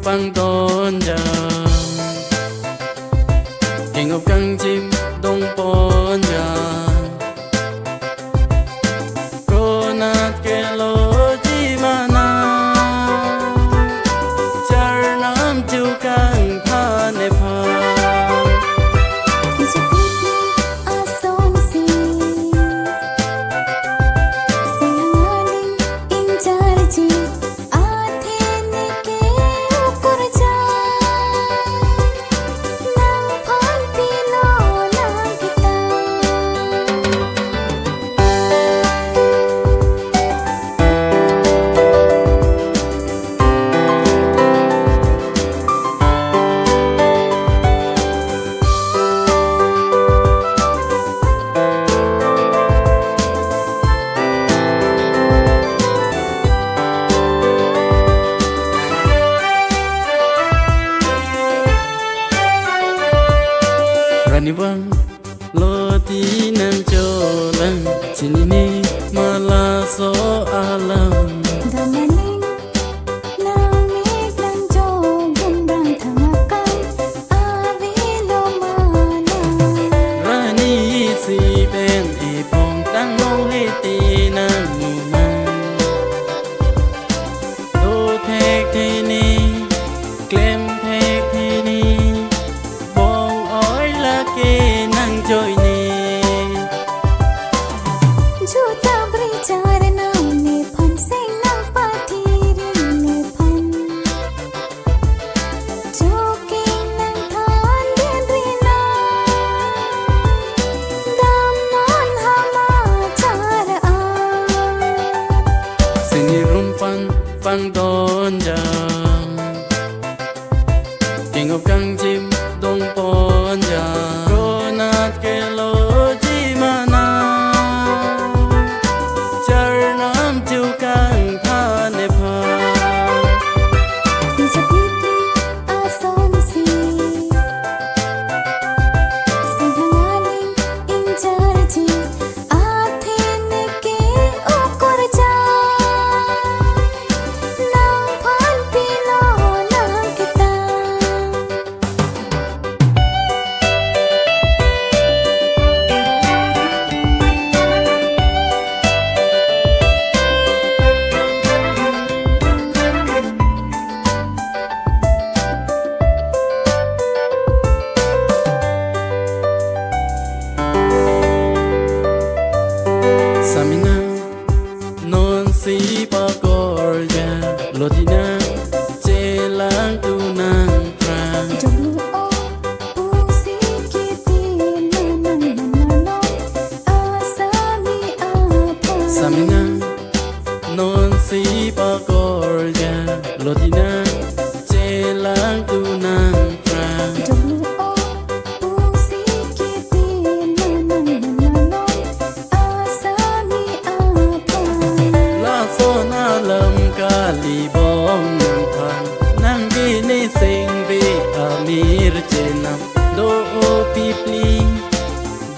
ฟังตอนยามเก่งกับกังจิมดงปอนยาโกนาดเกโลจีมานาจารน้ำจูกังพาเนพาRaniwang loti nam jolan sini ni malah soalan Damaning langit lang jogan bang thamakan avilo mana Rani si ben ipong tang mong hiti nam muman Do thek thi ni klem thek thi ni ke nang joy ni juta berbicara nam ne phan sing nang pathiri ne phan joking nang than den rina dam non hama char a sini rumpan pang don jam king of kang jim dong pon jam Samina non si pakorja lotina jelang tunang prang jolu o pusi kiti nanang nanang asami apa Samina non si pakorja lotina jelang tunang prang jolu o pusi kiti nanang nanang asami apa la sona lam kali bom nang phan nang di ni sing vi amir chenam do pi pli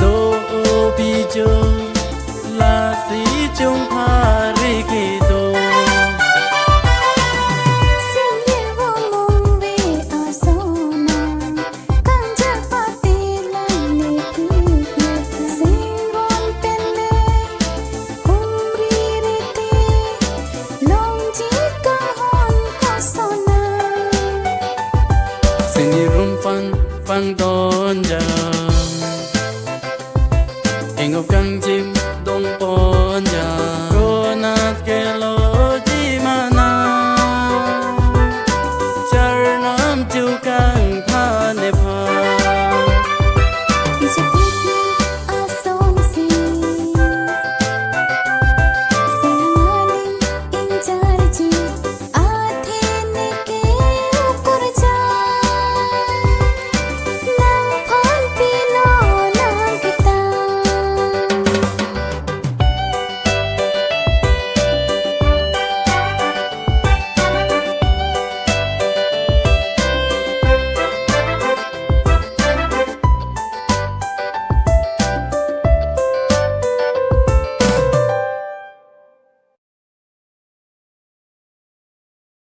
do pi jo la si chung pha ri ki do sinye wo mong ve asona kanja pati lang ne ki singron penne umri rite long ji ka hon kosona sini rumpan pang don jam king of kang